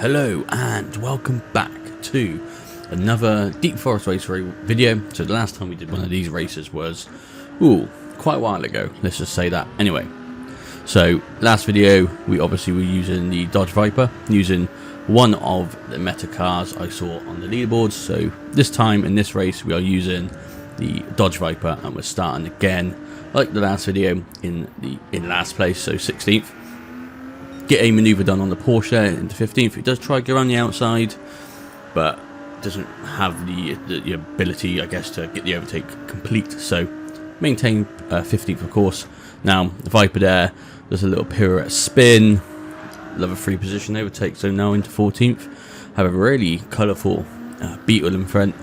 Hello and welcome back to another Deep Forest Race video. So the last time we did one of these races was quite a while ago, let's just say that. Anyway, so last video we obviously were using the Dodge Viper, using one of the meta cars I saw on the leaderboards. So this time in this race we are using the Dodge Viper and we're starting again like the last video in last place, so 16th. Get a manoeuvre done on the Porsche there into 15th. It does try to go around the outside, but doesn't have the ability, I guess, to get the overtake complete. So maintain 15th, of course. Now the Viper there does a little pirouette spin, level 3 position overtake. So now into 14th. Have a really colourful Beetle in front.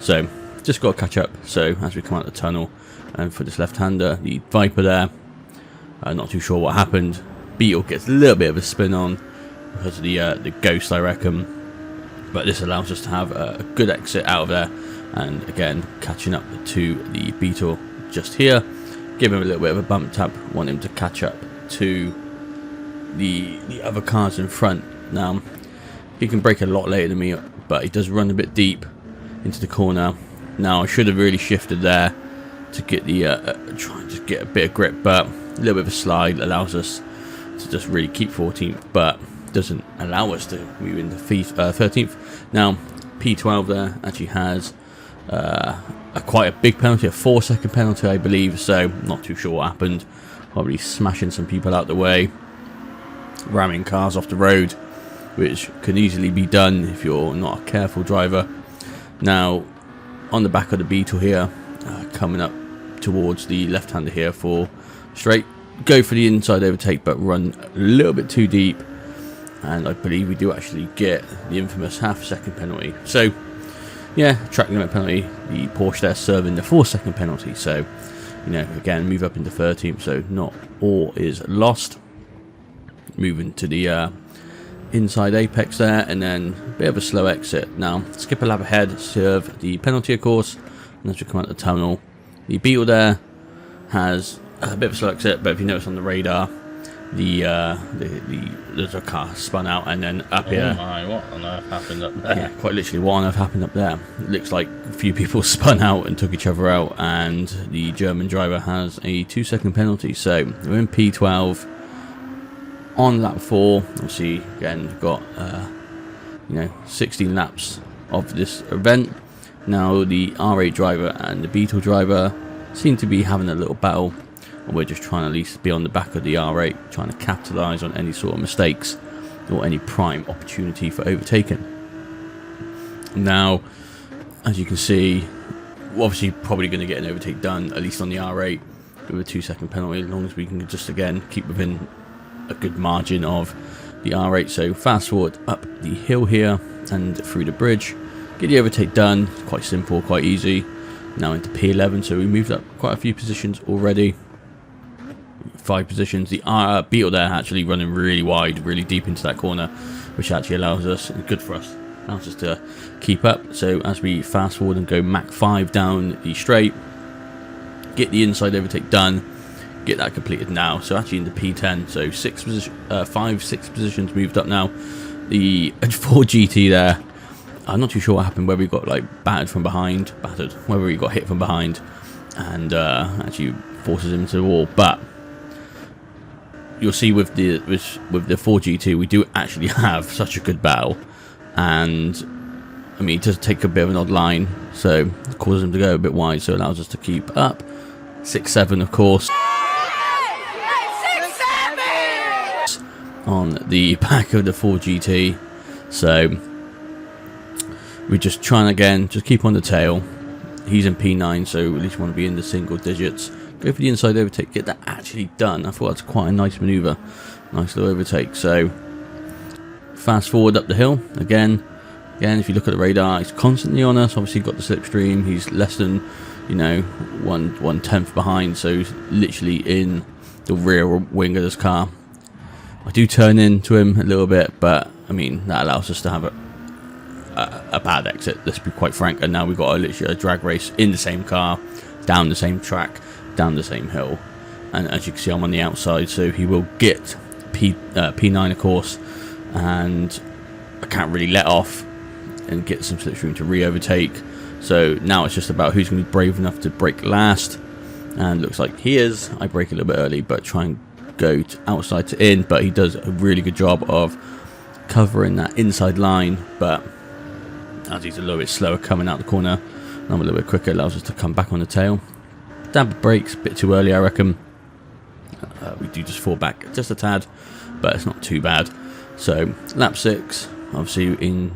So just got to catch up. So as we come out the tunnel, and for this left-hander, the Viper there, not too sure what happened. Beetle gets a little bit of a spin on because of the ghost, I reckon, but this allows us to have a good exit out of there, and again catching up to the Beetle just here. Give him a little bit of a bump tap, want him to catch up to the other cars in front. Now he can brake a lot later than me, but he does run a bit deep into the corner. Now I should have really shifted there to get the try and just get a bit of grip, but a little bit of a slide allows us to just really keep 14th, but doesn't allow us to move into 13th. Now P12 there actually has quite a big penalty, a 4-second penalty I believe, so not too sure what happened. Probably smashing some people out the way, ramming cars off the road, which can easily be done if you're not a careful driver. Now on the back of the Beetle here, coming up towards the left-hander here for straight, go for the inside overtake but run a little bit too deep, and I believe we do actually get the infamous half-second penalty. So yeah, track limit penalty, the Porsche there serving the 4-second penalty. So again, move up into 13th, so not all is lost. Moving to the inside apex there, and then a bit of a slow exit. Now skip a lap ahead, serve the penalty of course, and as we come out the tunnel, the Beetle there has a bit of a slow exit, but if you notice on the radar, there's a car spun out, and then up here. Oh my, what on earth happened up there? Yeah, quite literally, what on earth happened up there? It looks like a few people spun out and took each other out, and the German driver has a 2-second penalty. So we're in P12 on lap 4. Obviously, again, we've got 16 laps of this event. Now the R8 driver and the Beetle driver seem to be having a little battle. We're just trying to at least be on the back of the R8, trying to capitalise on any sort of mistakes or any prime opportunity for overtaking. Now, as you can see, we're obviously probably going to get an overtake done, at least on the R8, with a 2-second penalty, as long as we can just, again, keep within a good margin of the R8. So fast forward up the hill here and through the bridge, get the overtake done. Quite simple, quite easy. Now into P11, so we moved up quite a few positions already. 5 positions. The Beetle there actually running really wide, really deep into that corner, which actually allows us, good for us, allows us to keep up. So as we fast forward and go Mach 5 down the straight, get the inside overtake done, get that completed now. So actually into P10, so 6 positions moved up now. The 4 GT there, I'm not too sure what happened, whether we got battered, whether we got hit from behind and actually forces him into the wall. But you'll see with the 4G2 we do actually have such a good battle, and I mean it does take a bit of an odd line, so it causes him to go a bit wide, so it allows us to keep up. 6-7 of course on the back of the 4GT, so we're just trying again, just keep on the tail. He's in P9, so at least want to be in the single digits. Go for the inside overtake, get that actually done. I thought that's quite a nice manoeuvre, nice little overtake. So fast forward up the hill again. If you look at the radar, he's constantly on us. Obviously got the slipstream. He's less than 1/10 behind, so he's literally in the rear wing of this car. I do turn into him a little bit, but I mean that allows us to have a bad exit, let's be quite frank. And now we've got literally a drag race in the same car, down the same track, down the same hill, and as you can see I'm on the outside, so he will get P9 of course, and I can't really let off and get some slipstream to re-overtake. So now it's just about who's going to be brave enough to brake last. And looks like he is. I brake a little bit early, but try and go outside to in. But he does a really good job of covering that inside line. But as he's a little bit slower coming out the corner, and I'm a little bit quicker, allows us to come back on the tail. Dab of brakes, a bit too early, I reckon. We do just fall back just a tad, but it's not too bad. So lap 6, obviously in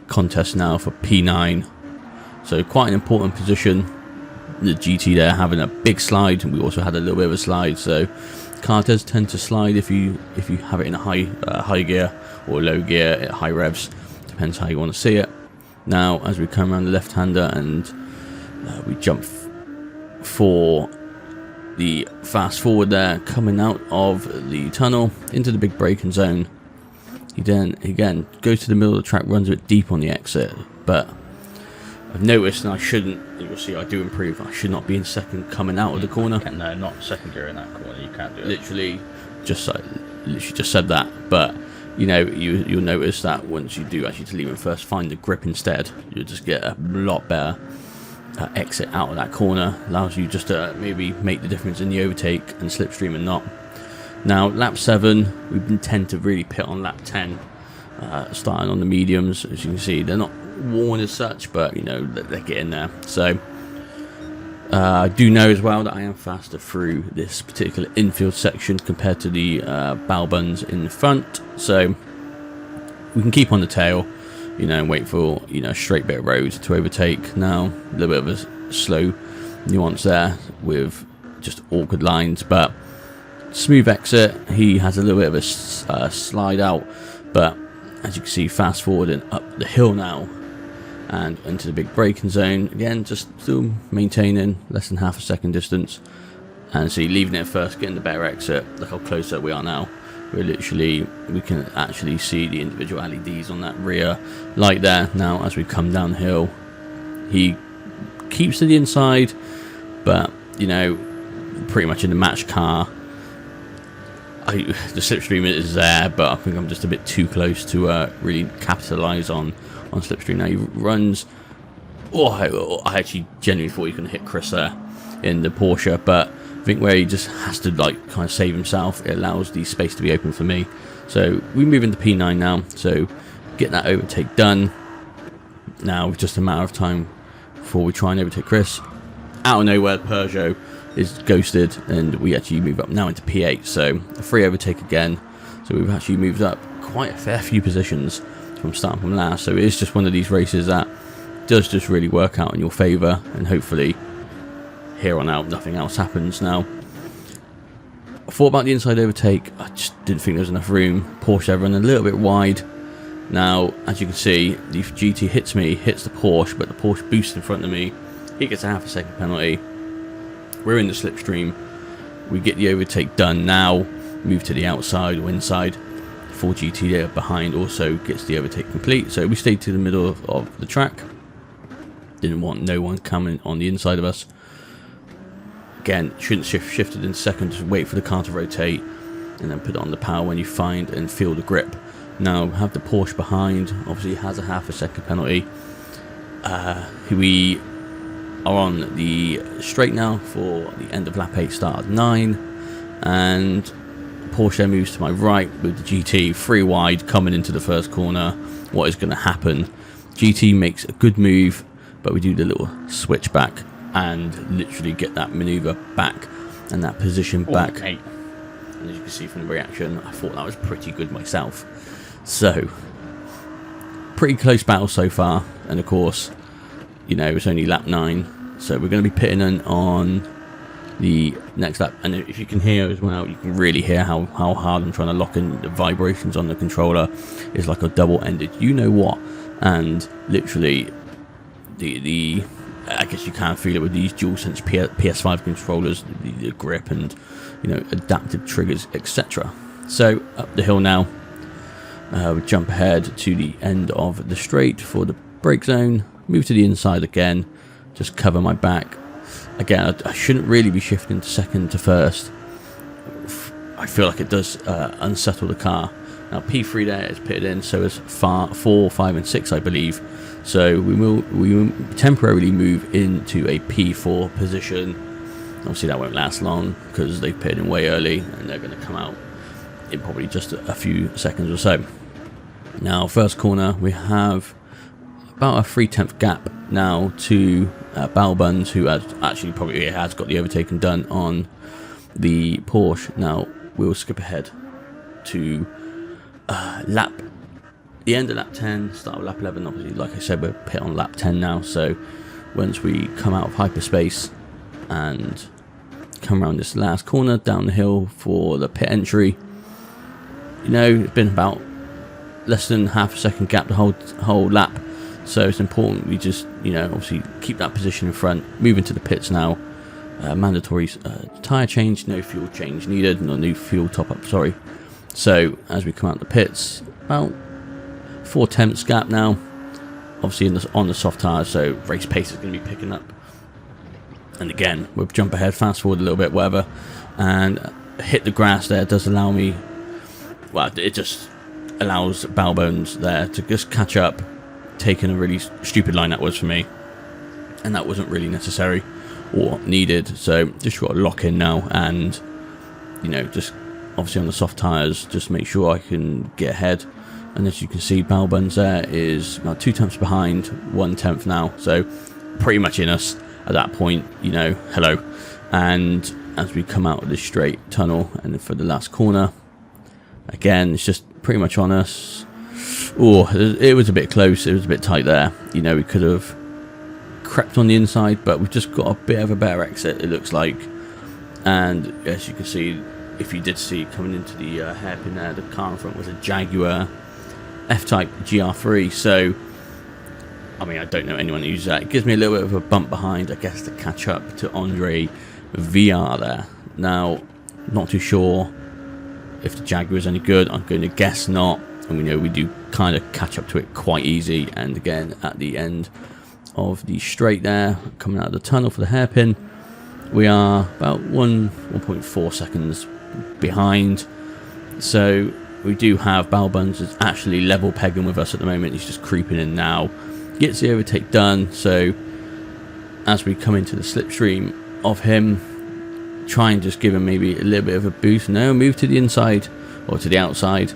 contest now for P9. So quite an important position. The GT there having a big slide, and we also had a little bit of a slide. So car does tend to slide if you have it in a high gear or low gear at high revs. Depends how you want to see it. Now as we come around the left-hander and we jump for the fast forward there, coming out of the tunnel into the big braking zone. He then again goes to the middle of the track, runs a bit deep on the exit, but I've noticed, and I shouldn't, you'll see I do improve, I should not be in second coming out of the corner. No, not second gear in that corner, you can't do it. Literally just said that, but you know, you'll notice that once you do actually to leave it first, find the grip instead, you'll just get a lot better exit out of that corner. Allows you just to maybe make the difference in the overtake and slipstream and not. Now lap 7, we tend to really pit on lap 10, starting on the mediums. As you can see, they're not worn as such, but you know they're getting there. So I do know as well that I am faster through this particular infield section compared to the bow buns in the front, so we can keep on the tail, you know, and wait for, you know, a straight bit of road to overtake. Now a little bit of a slow nuance there with just awkward lines, but smooth exit. He has a little bit of a slide out, but as you can see, fast forwarding up the hill now and into the big braking zone again, just still maintaining less than half a second distance. And see, leaving it first, getting the better exit. Look how close up we are now. We're literally, we can actually see the individual LEDs on that rear light there. Now as we come down the hill, he keeps to the inside, but you know, pretty much in the match car, the slipstream is there, but I think I'm just a bit too close to really capitalise on slipstream. Now he runs, I actually genuinely thought he was going to hit Chris there in the Porsche, but I think where he just has to like kind of save himself, it allows the space to be open for me. So we move into P9 now, so get that overtake done. Now it's just a matter of time before we try and overtake Chris. Out of nowhere, Peugeot is ghosted, and we actually move up now into P8, so a free overtake again. So we've actually moved up quite a fair few positions from starting from last. So it is just one of these races that does just really work out in your favour, and hopefully here on out nothing else happens. Now I thought about the inside overtake, I just didn't think there was enough room. Porsche running a little bit wide. Now as you can see, the GT hits the Porsche, but the Porsche boosts in front of me. He gets a half a second penalty. We're in the slipstream, we get the overtake done. Now move to the outside or inside. Full GT there behind also gets the overtake complete, so we stayed to the middle of the track. Didn't want no one coming on the inside of us. Again, shouldn't shifted in second, just wait for the car to rotate and then put it on the power when you find and feel the grip. Now have the Porsche behind, obviously has a half a second penalty. We are on the straight now for the end of lap 8, start at 9, and Porsche moves to my right with the GT 3 wide coming into the first corner. What is going to happen? GT makes a good move, but we do the little switch back and literally get that maneuver back and that position back. Okay. And as you can see from the reaction, I thought that was pretty good myself. So pretty close battle so far, and of course, you know, it's only lap 9, so we're going to be pitting on the next lap. And if you can hear as well, you can really hear how hard I'm trying to lock in. The vibrations on the controller is like a double-ended you know what, and literally the I guess you can feel it with these DualSense PS5 controllers, the grip and, you know, adaptive triggers, etc. So up the hill now, we jump ahead to the end of the straight for the brake zone, move to the inside again, just cover my back. Again, I shouldn't really be shifting to second to first. I feel like it does unsettle the car, Now P3 there is pitted in, so is 4, 5 and 6 I believe. So we will temporarily move into a P4 position. Obviously that won't last long because they've pitted in way early and they're going to come out in probably just a few seconds or so. Now first corner, we have about a 3/10 gap now to Balbuns, who has actually probably has got the overtaken done on the Porsche. Now we'll skip ahead to the end of lap 10, start of lap 11. Obviously, like I said, we're pit on lap 10 now, so once we come out of hyperspace and come around this last corner down the hill for the pit entry, you know, it's been about less than half a second gap the whole lap, so it's important we just, you know, obviously keep that position in front, move into the pits now. Mandatory tyre change, no fuel change needed, no new fuel top up, sorry. So as we come out the pits, about 4/10 gap now, obviously on the soft tyres, so race pace is going to be picking up. And again, we'll jump ahead, fast forward a little bit, whatever, and hit the grass there. It does allow me, well, it just allows Balbones there to just catch up, taking a really stupid line that was for me, and that wasn't really necessary or needed. So just got to lock in now, and you know, just obviously on the soft tyres, just make sure I can get ahead. And as you can see, Balbuns there is about 2/10 behind, 1/10 now, so pretty much in us at that point, you know, hello. And as we come out of this straight tunnel and for the last corner, again, it's just pretty much on us. Oh, it was a bit close, it was a bit tight there, you know, we could have crept on the inside, but we've just got a bit of a better exit, it looks like. And as you can see, if you did see coming into the hairpin there, the car in front was a Jaguar F-Type GR3, so I mean, I don't know anyone who uses that. It gives me a little bit of a bump behind, I guess, to catch up to Andre VR there. Now, not too sure if the Jaguar is any good, I'm going to guess not, and we know we do kind of catch up to it quite easy. And again, at the end of the straight there, coming out of the tunnel for the hairpin, we are about 1.4 seconds behind, so we do have Balbuns is actually level pegging with us at the moment. He's just creeping in now, gets the overtake done. So as we come into the slipstream of him, try and just give him maybe a little bit of a boost. No, move to the inside or to the outside,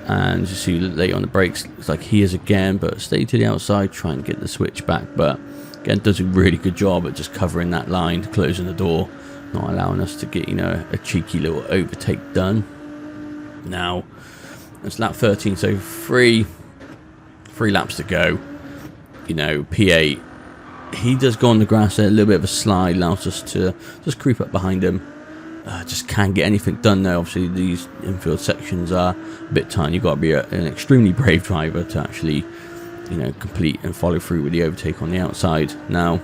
and just see late on the brakes. It's like he is again, but stay to the outside, try and get the switch back. But again, does a really good job at just covering that line, closing the door, not allowing us to get, you know, a cheeky little overtake done. Now it's lap 13, so three laps to go. You know, P8, he does go on the grass there, a little bit of a slide, allows us to just creep up behind him. Just can't get anything done there. Obviously these infield sections are a bit tight. You've got to be an extremely brave driver to actually, you know, complete and follow through with the overtake on the outside. Now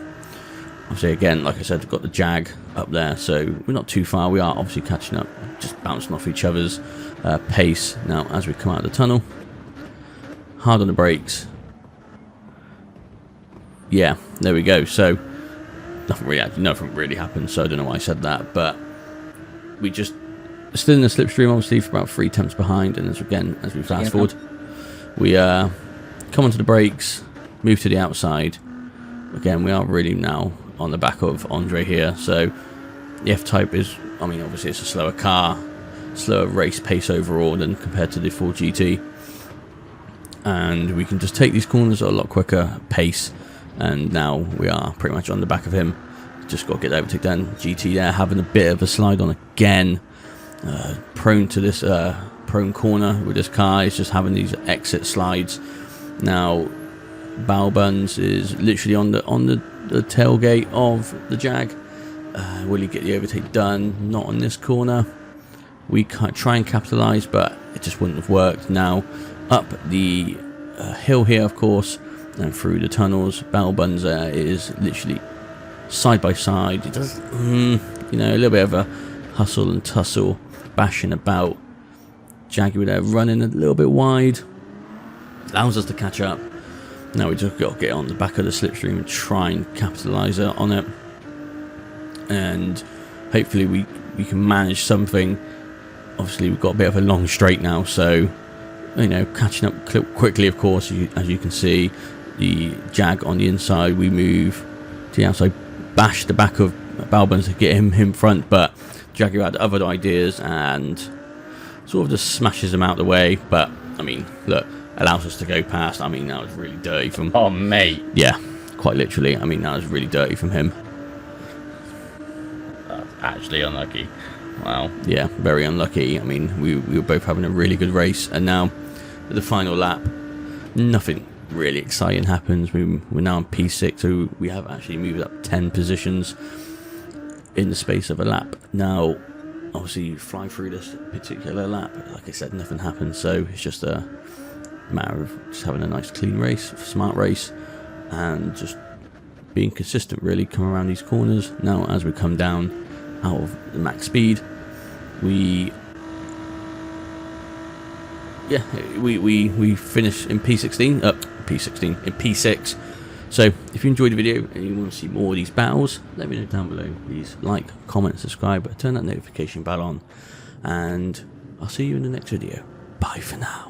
obviously, again, like I said, we've got the Jag up there, so we're not too far. We are obviously catching up, just bouncing off each other's pace. Now as we come out of the tunnel, hard on the brakes. Yeah, there we go. So nothing really happened, so I don't know why I said that, but we just still in the slipstream, obviously, for about 3/10 behind. And as we fast forward, we come onto the brakes, move to the outside. Again, we are really now on the back of Andre here, so the F-Type is, I mean, obviously it's a slower car, slower race pace overall than compared to the 4GT, and we can just take these corners at a lot quicker pace. And now we are pretty much on the back of him. Just got to get the overtake done. GT there having a bit of a slide on again, prone to this prone corner with this car. He's just having these exit slides. Now Balbuns is literally on the tailgate of the Jag. Will he get the overtake done? Not on this corner. We can't try and capitalise, but it just wouldn't have worked. Now up the hill here, of course, and through the tunnels, Balbuns is literally side by side. He does, you know, a little bit of a hustle and tussle, bashing about. Jaguar there running a little bit wide, allows us to catch up. Now we just got to get on the back of the slipstream and try and capitalise on it, and hopefully we can manage something. Obviously we've got a bit of a long straight now, so catching up quickly, of course. As you can see, the Jag on the inside, we move to the outside, bash the back of Balbin to get him in front, but Jaguar had other ideas and sort of just smashes him out the way. But I mean, look, allows us to go past. I mean, that was really dirty from... Oh, mate. Yeah, quite literally. I mean, that was really dirty from him. Actually unlucky. Wow. Yeah, very unlucky. I mean, we were both having a really good race, and now at the final lap, nothing really exciting happens. We're now on P6, so we have actually moved up 10 positions in the space of a lap. Now, obviously, you fly through this particular lap, like I said, nothing happens, so it's just a matter of just having a nice clean race, smart race, and just being consistent, really, come around these corners. Now, as we come down out of the max speed, we finish in P16, in P6. So if you enjoyed the video and you want to see more of these battles, let me know down below. Please like, comment, subscribe, turn that notification bell on, and I'll see you in the next video. Bye for now.